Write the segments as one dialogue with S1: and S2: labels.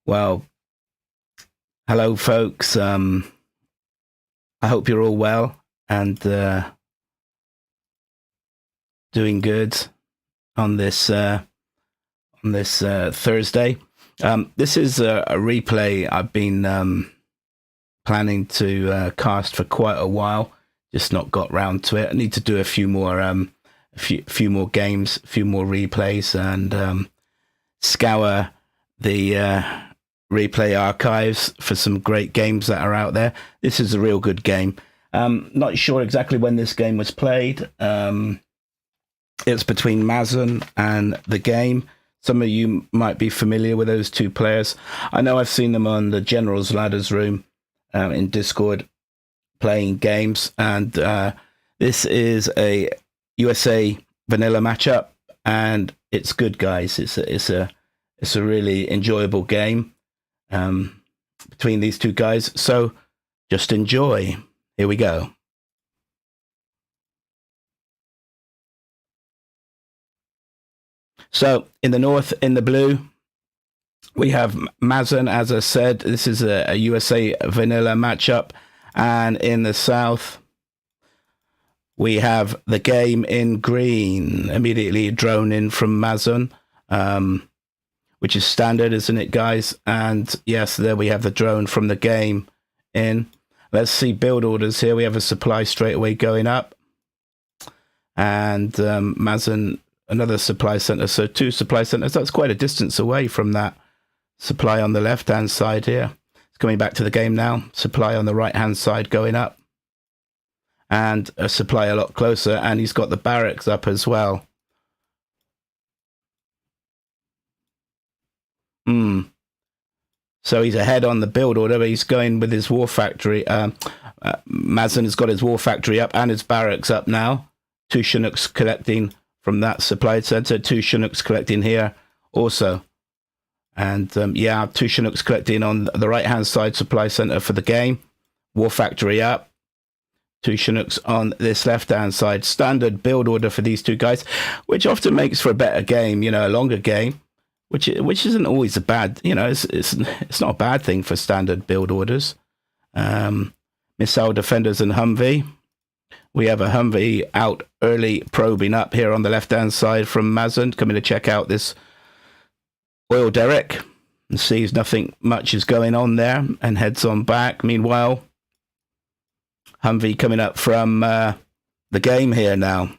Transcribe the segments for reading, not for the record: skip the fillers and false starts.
S1: Well, hello, folks. I hope you're all well and doing good on this Thursday. This is a replay I've been planning to cast for quite a while. Just not got round to it. I need to do a few more games, a few more replays, and scour the replay archives for some great games that are out there. This is a real good game. Not sure exactly when this game was played. It's between Mazen and THEGAME. Some of you might be familiar with those two players. I know I've seen them on the General's Ladders room in Discord playing games, and this is a USA vanilla matchup, and it's good, guys. It's a really enjoyable game between these two guys. So just enjoy. Here we go. So in the north, in the blue, we have Mazen. As I said, this is a USA vanilla matchup. And in the south, we have THEGAME in green, immediately drone in from Mazen, which is standard, isn't it, guys? And yes, there we have the drone from THEGAME in. Let's see build orders here. We have a supply straight away going up. And Mazen, another supply center. So two supply centers. That's quite a distance away from that supply on the left-hand side here. It's coming back to the game now. Supply on the right-hand side going up. And a supply a lot closer. And he's got the barracks up as well. So he's ahead on the build order, but he's going with his war factory. Mazen has got his war factory up and his barracks up now. Two Chinooks collecting from that supply center. Two Chinooks collecting here also. And yeah, two Chinooks collecting on the right-hand side supply center for THEGAME. War factory up. Two Chinooks on this left-hand side. Standard build order for these two guys, which often makes for a better game, you know, a longer game. Which isn't always a bad, you know, it's not a bad thing for standard build orders. Missile defenders and Humvee. We have a Humvee out early, probing up here on the left-hand side from Mazen, coming to check out this oil derrick and sees nothing much is going on there and heads on back. Meanwhile, Humvee coming up from THEGAME here now,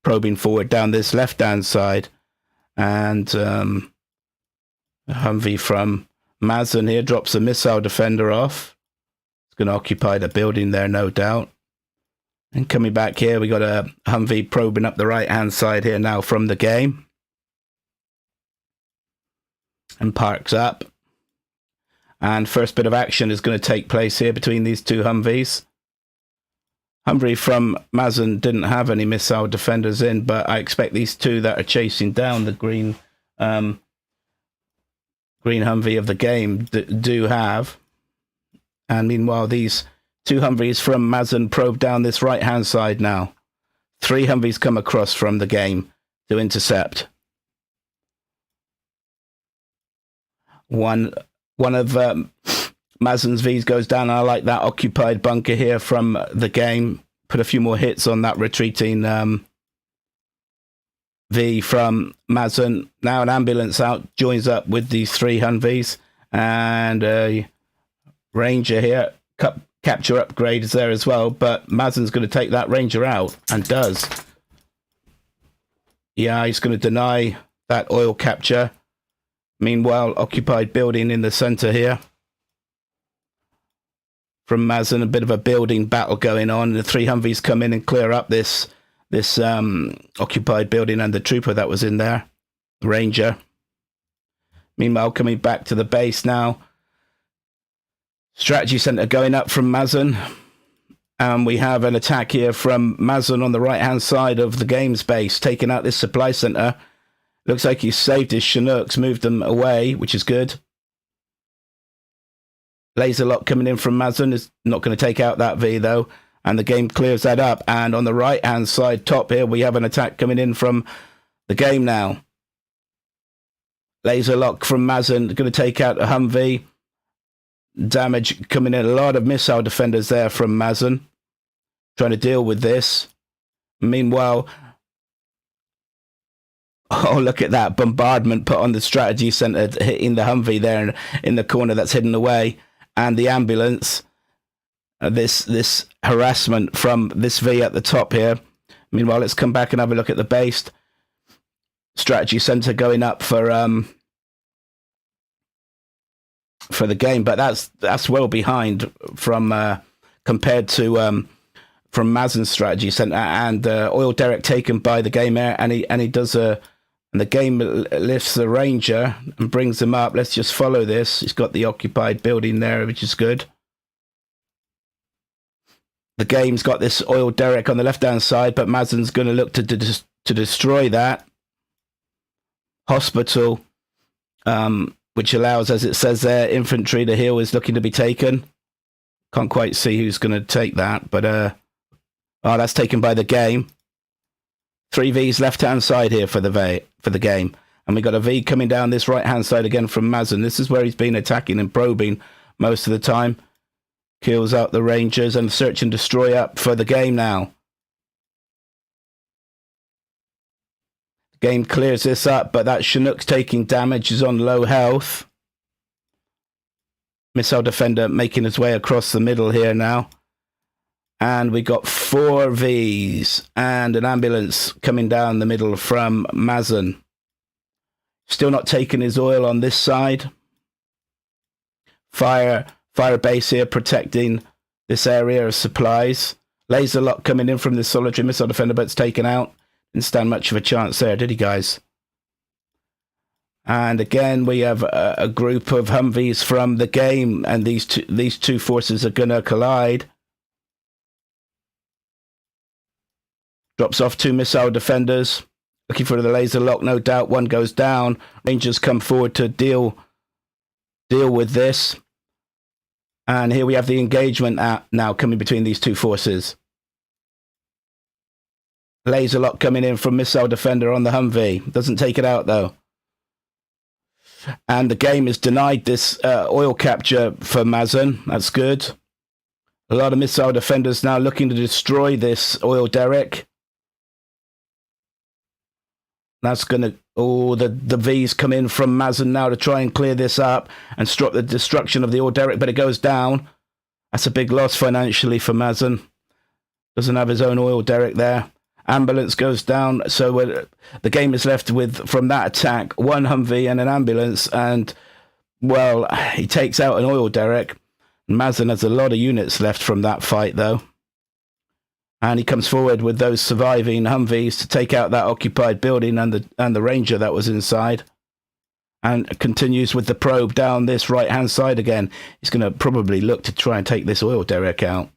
S1: probing forward down this left-hand side. And Humvee from Mazen here drops a missile defender off. It's going to occupy the building there, no doubt. And coming back here, we got a Humvee probing up the right-hand side here now from THEGAME. And parks up. And first bit of action is going to take place here between these two Humvees. Humvee from Mazen didn't have any missile defenders in, but I expect these two that are chasing down the green Humvee of THEGAME do have. And meanwhile, these two Humvees from Mazen probe down this right-hand side now. Three Humvees come across from THEGAME to intercept. One of Mazen's V's goes down. I like that occupied bunker here from THEGAME. Put a few more hits on that retreating V from Mazen. Now an ambulance out joins up with these three Humvees. And a Ranger here. Capture upgrade is there as well. But Mazen's going to take that Ranger out. And does. Yeah, he's going to deny that oil capture. Meanwhile, occupied building in the center here. From Mazen, a bit of a building battle going on. The three Humvees come in and clear up this occupied building and the trooper that was in there, the Ranger. Meanwhile, coming back to the base now. Strategy center going up from Mazen. And we have an attack here from Mazen on the right-hand side of THEGAME's base, taking out this supply center. Looks like he's saved his Chinooks, moved them away, which is good. Laser lock coming in from Mazen is not going to take out that V though, and THEGAME clears that up. And on the right hand side top here, we have an attack coming in from THEGAME now. Laser lock from Mazen, going to take out a Humvee. Damage coming in, a lot of missile defenders there from Mazen, trying to deal with this. Meanwhile, oh, look at that bombardment put on the strategy center, hitting the Humvee there in the corner that's hidden away, and the ambulance. This harassment from this V at the top here. Meanwhile, let's come back and have a look at the base. Strategy center going up for the game, but that's well behind from compared to from Mazen's strategy center, and oil derrick taken by the game air, and he does and the game lifts the Ranger and brings him up. Let's just follow this. He's got the occupied building there, which is good. The game's got this oil derrick on the left-hand side, but Mazen's going to look to destroy that hospital, which allows, as it says there, infantry. The hill is looking to be taken. Can't quite see who's going to take that, but oh, that's taken by the game. 3 Vs left-hand side here for the game, and we got a V coming down this right-hand side again from Mazen. This is where he's been attacking and probing most of the time. Kills out the Rangers, and search and destroy up for the game now. The game clears this up, but that Chinook's taking damage, is on low health. Missile defender making his way across the middle here now. And we got 4 Vs and an ambulance coming down the middle from Mazen. Still not taking his oil on this side. Fire base here protecting this area of supplies. Laser lock coming in from the solitary missile defender, but it's taken out. Didn't stand much of a chance there, did he, guys? And again, we have a group of Humvees from the game, and these two forces are going to collide. Drops off 2 missile defenders. Looking for the laser lock, no doubt. One goes down. Rangers come forward to deal with this. And here we have the engagement now coming between these two forces. Laser lock coming in from missile defender on the Humvee. Doesn't take it out, though. And the game is denied this oil capture for Mazen. That's good. A lot of missile defenders now looking to destroy this oil derrick. That's going to... Oh, the Vs come in from Mazen now to try and clear this up and stop the destruction of the oil derrick, but it goes down. That's a big loss financially for Mazen. Doesn't have his own oil derrick there. Ambulance goes down, so the game is left with, from that attack, 1 Humvee and an ambulance, and, well, he takes out an oil derrick. Mazen has a lot of units left from that fight, though. And he comes forward with those surviving Humvees to take out that occupied building and the Ranger that was inside. And continues with the probe down this right-hand side again. He's going to probably look to try and take this oil derrick out.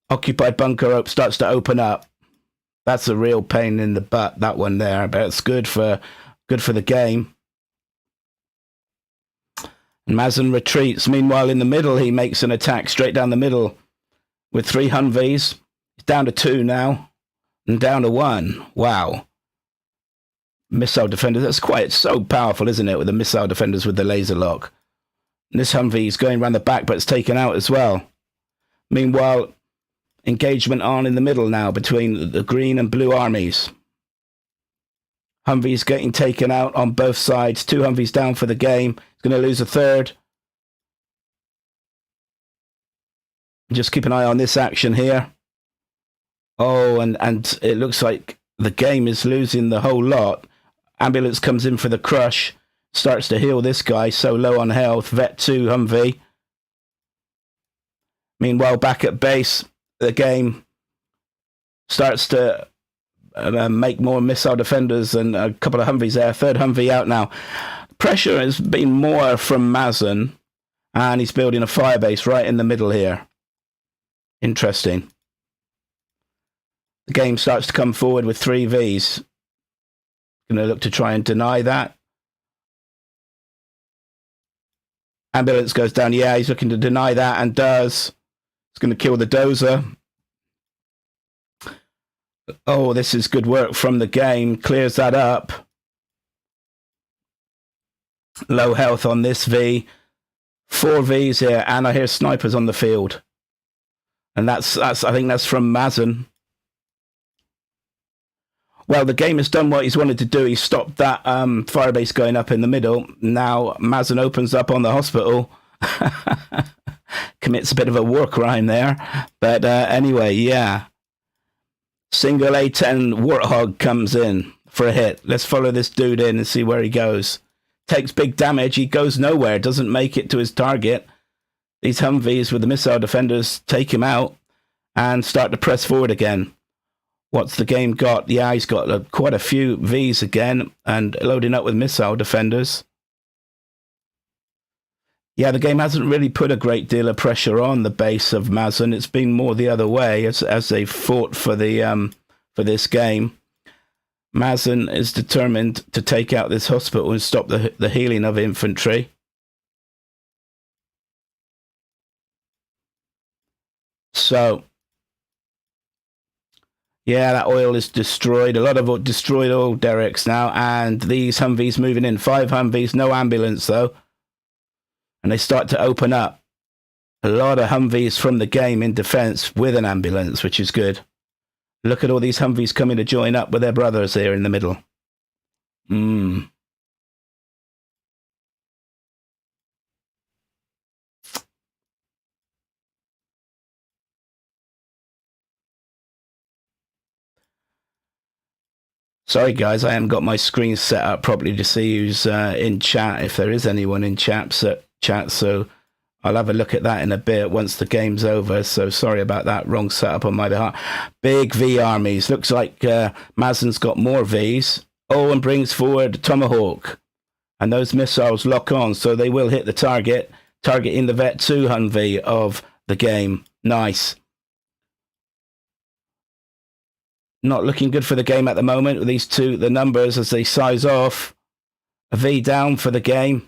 S1: Occupied bunker starts to open up. That's a real pain in the butt, that one there. But it's good for the game. And Mazen retreats. Meanwhile, in the middle, he makes an attack straight down the middle. With 3 Humvees. He's down to 2 now. And down to 1. Wow. Missile defenders. That's so powerful, isn't it? With the missile defenders with the laser lock. And this Humvee is going around the back, but it's taken out as well. Meanwhile, engagement on in the middle now between the green and blue armies. Humvees getting taken out on both sides. 2 Humvees down for the game. He's going to lose a 3rd. Just keep an eye on this action here. Oh, and it looks like the game is losing the whole lot. Ambulance comes in for the crush. Starts to heal this guy, so low on health. Vet 2 Humvee. Meanwhile, back at base, the game starts to make more missile defenders and a couple of Humvees there. 3rd Humvee out now. Pressure has been more from Mazen, and he's building a firebase right in the middle here. Interesting. The game starts to come forward with 3 Vs. Going to look to try and deny that. Ambulance goes down. Yeah, he's looking to deny that and does. It's going to kill the dozer. Oh, this is good work from the game. Clears that up. Low health on this V. 4 Vs here, and I hear snipers on the field. And that's I think that's from Mazen. Well, the game has done what he's wanted to do. He stopped that firebase going up in the middle. Now Mazen opens up on the hospital. Commits a bit of a war crime there. But anyway, yeah. Single A10 Warthog comes in for a hit. Let's follow this dude in and see where he goes. Takes big damage. He goes nowhere. Doesn't make it to his target. These Humvees with the missile defenders take him out and start to press forward again. What's the game got? Yeah, he's got quite a few Vs again and loading up with missile defenders. Yeah, the game hasn't really put a great deal of pressure on the base of Mazen. It's been more the other way as they fought for the for this game. Mazen is determined to take out this hospital and stop the healing of infantry. So, yeah, that oil is destroyed. A lot of destroyed oil derricks now, and these Humvees moving in. 5 Humvees, no ambulance though. And they start to open up. A lot of Humvees from the game in defense with an ambulance, which is good. Look at all these Humvees coming to join up with their brothers here in the middle. Sorry, guys, I haven't got my screen set up properly to see who's in chat, if there is anyone in chat, so I'll have a look at that in a bit once the game's over. So sorry about that, wrong setup on my behalf. Big V armies. Looks like Mazen's got more Vs. Oh, and brings forward Tomahawk. And those missiles lock on, so they will hit the target, targeting the Vet 2 Humvee of the game. Nice. Not looking good for the game at the moment with these two, the numbers as they size off. A V down for the game.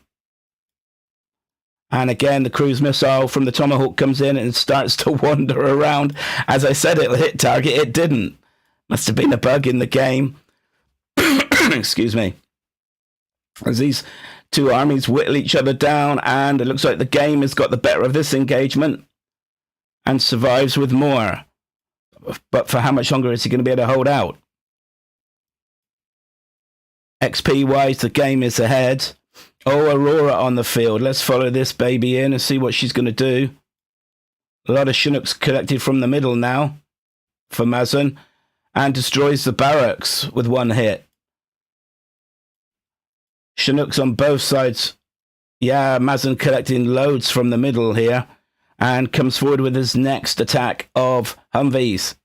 S1: And again, the cruise missile from the Tomahawk comes in and starts to wander around. As I said, it'll hit target. It didn't. Must have been a bug in the game. Excuse me. As these two armies whittle each other down, and it looks like the game has got the better of this engagement and survives with more. But for how much longer is he going to be able to hold out? XP-wise, the game is ahead. Oh, Aurora on the field. Let's follow this baby in and see what she's going to do. A lot of Chinooks collected from the middle now for Mazen, and destroys the barracks with one hit. Chinooks on both sides. Yeah, Mazen collecting loads from the middle here, and comes forward with his next attack of Humvees.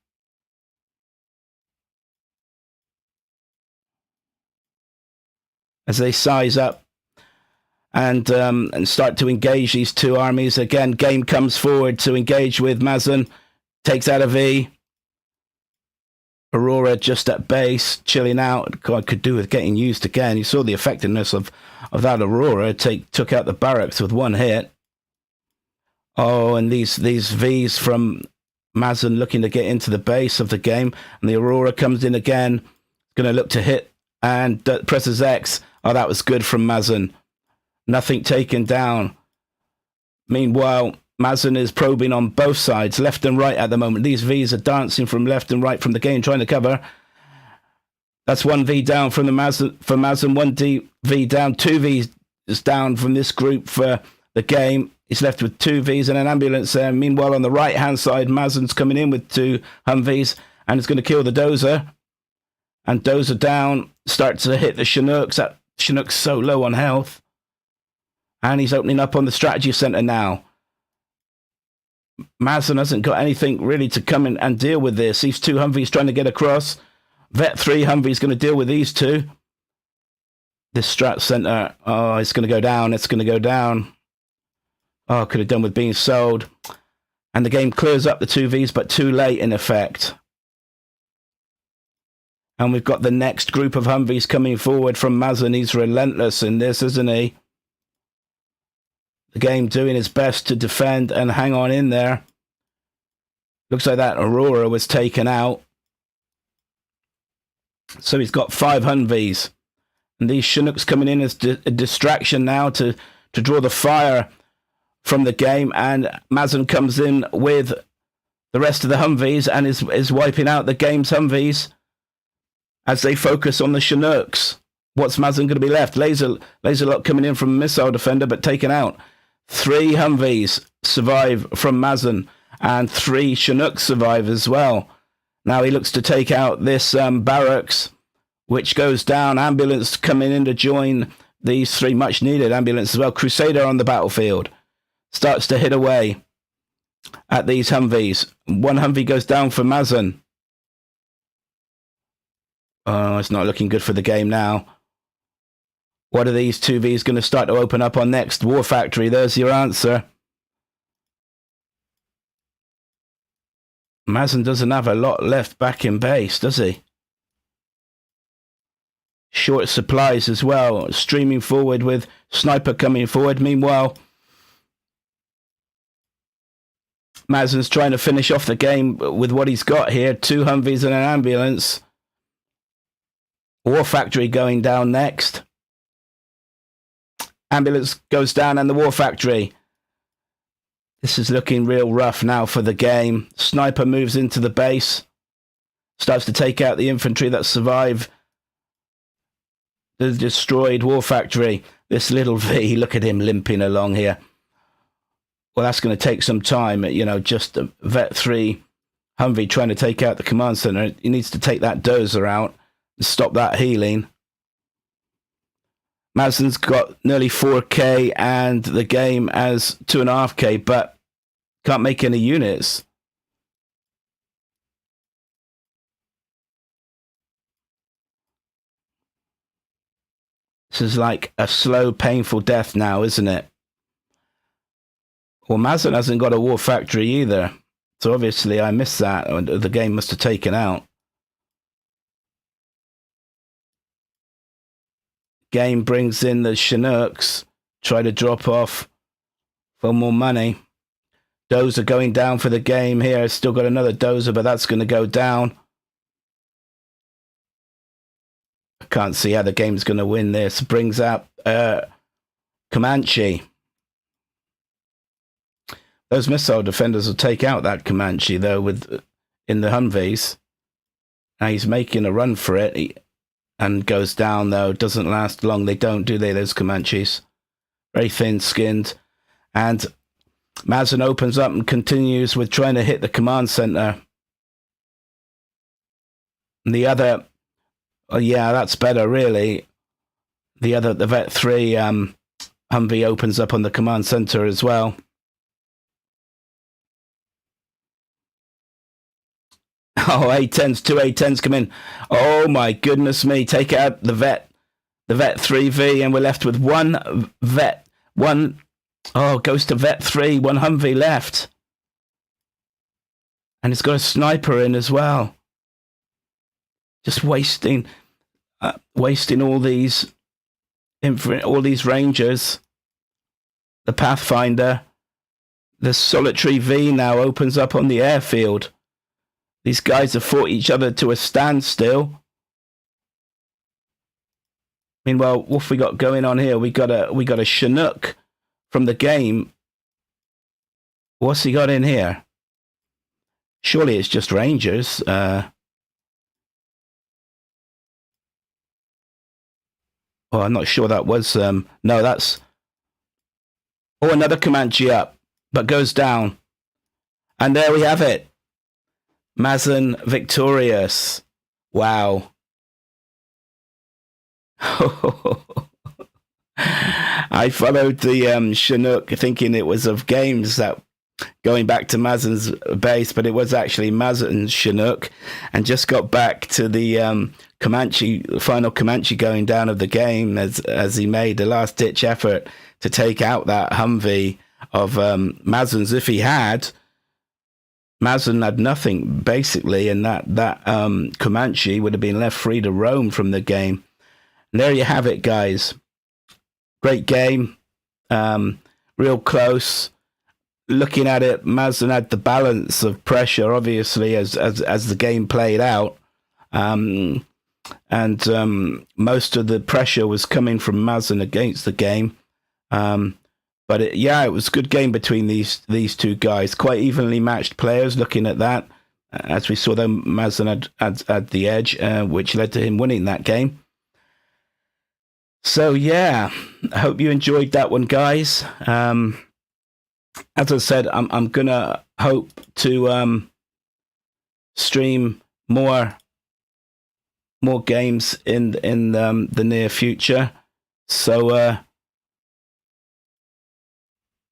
S1: As they size up and start to engage these two armies. Again, game comes forward to engage with Mazen. Takes out a V. Aurora just at base, chilling out. God, could do with getting used again. You saw the effectiveness of that Aurora. Took out the barracks with one hit. Oh, and these Vs from Mazen looking to get into the base of the game. And the Aurora comes in again. Going to look to hit and presses X. Oh, that was good from Mazen. Nothing taken down. Meanwhile, Mazen is probing on both sides, left and right at the moment. These Vs are dancing from left and right from the game, trying to cover. That's one V down from Mazen, one V down, 2 Vs is down from this group for the game. He's left with 2 Vs and an ambulance there. Meanwhile, on the right-hand side, Mazen's coming in with 2 Humvees and it's going to kill the Dozer. And Dozer down, starts to hit the Chinooks. That Chinook's so low on health. And he's opening up on the strategy center now. Mazen hasn't got anything really to come in and deal with this. These 2 Humvees trying to get across. Vet 3 Humvee's going to deal with these 2. This strat center, oh, it's going to go down. It's going to go down. Oh, could have done with being sold. And the game clears up the 2 Vs, but too late in effect. And we've got the next group of Humvees coming forward from Mazen. He's relentless in this, isn't he? The game doing its best to defend and hang on in there. Looks like that Aurora was taken out. So he's got 5 Humvees. And these Chinooks coming in as a distraction now to draw the fire from the game. And Mazen comes in with the rest of the Humvees and is wiping out the game's Humvees as they focus on the Chinooks. What's Mazen going to be left? Laser lock coming in from a missile defender, but taken out. 3 Humvees survive from Mazen, and 3 Chinooks survive as well. Now he looks to take out this barracks, which goes down. Ambulance coming in to join these 3 much needed ambulance as well. Crusader on the battlefield starts to hit away at these Humvees. 1 Humvee goes down for Mazen. Oh, it's not looking good for the game now. What are these 2Vs going to start to open up on next? War Factory, there's your answer. Mazen doesn't have a lot left back in base, does he? Short supplies as well, streaming forward with Sniper coming forward. Meanwhile, Mazen's trying to finish off the game with what he's got here. 2 Humvees and an ambulance. War Factory going down next. Ambulance goes down and the War Factory. This is looking real rough now for the game. Sniper moves into the base. Starts to take out the infantry that survive the destroyed War Factory. This little V, look at him limping along here. Well, that's going to take some time. You know, just a Vet 3 Humvee trying to take out the command center. He needs to take that dozer out and stop that healing. Mazen's got nearly 4k and the game as 2.5k, but can't make any units. This is like a slow, painful death now, isn't it? Well, Mazen hasn't got a War Factory either. So obviously I missed that. The game must have taken out. Game brings in the Chinooks. Try to drop off for more money. Dozer going down for the game here. Still got another Dozer, but that's going to go down. I can't see how the game's going to win this. Brings up Comanche. Those missile defenders will take out that Comanche, though, in the Humvees. Now he's making a run for it. And goes down, though. Doesn't last long. They don't, do they, those Comanches? Very thin-skinned. And Mazen opens up and continues with trying to hit the command center. And the other... Oh, yeah, that's better, really. The Vet 3 Humvee opens up on the command center as well. Oh, A10s, 2 A10s come in. Oh my goodness me! Take out the Vet 3V, and we're left with 1 Vet. Goes to Vet 3. 1 Humvee left, and it's got a sniper in as well. Just wasting all these rangers. The Pathfinder, the Solitary V now opens up on the airfield. These guys have fought each other to a standstill. Meanwhile, what have we got going on here? We got a Chinook from the game. What's he got in here? Surely it's just Rangers. I'm not sure that was. No, that's. Oh, another Comanche up, but goes down. And there we have it. Mazen victorious. Wow. I followed the Chinook thinking it was of games that going back to Mazen's base, but it was actually Mazen's Chinook, and just got back to the final Comanche going down of the game as he made the last ditch effort to take out that Humvee of Mazen's. If he had, Mazen had nothing basically, and that Comanche would have been left free to roam from the game. And there you have it, guys. Great game, real close. Looking at it, Mazen had the balance of pressure, obviously, as the game played out. and most of the pressure was coming from Mazen against the game. But it was a good game between these two guys. Quite evenly matched players. Looking at that, as we saw, them Mazen had the edge, which led to him winning that game. So yeah, I hope you enjoyed that one, guys. As I said, I'm gonna hope to stream more games in the near future. So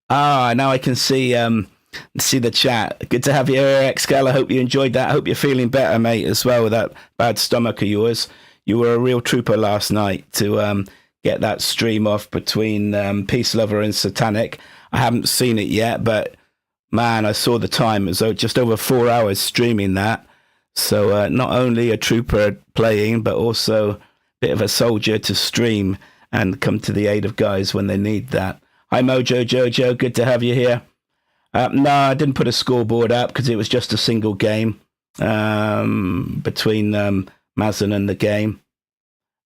S1: now I can see the chat. Good to have you here, XCal. I hope you enjoyed that. I hope you're feeling better, mate, as well, with that bad stomach of yours. You were a real trooper last night to get that stream off between Peace Lover and Satanic. I haven't seen it yet, but man, I saw the time. It was just over 4 hours streaming that. So not only a trooper playing, but also a bit of a soldier to stream and come to the aid of guys when they need that. Hi, Mojo Jojo. Good to have you here. No, I didn't put a scoreboard up because it was just a single game between Mazen and the game.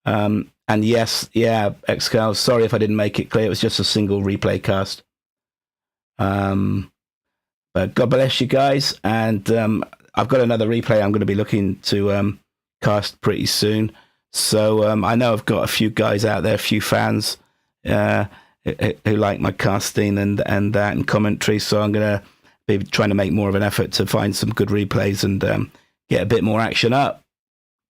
S1: And yes, XCal, sorry if I didn't make it clear. It was just a single replay cast. But God bless you guys. And I've got another replay I'm going to be looking to cast pretty soon. So I know I've got a few guys out there, a few fans who like my casting and that and commentary. So I'm going to be trying to make more of an effort to find some good replays and get a bit more action up.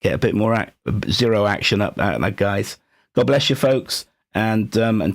S1: Get a bit more zero action up out of that, guys. God bless you, folks. And until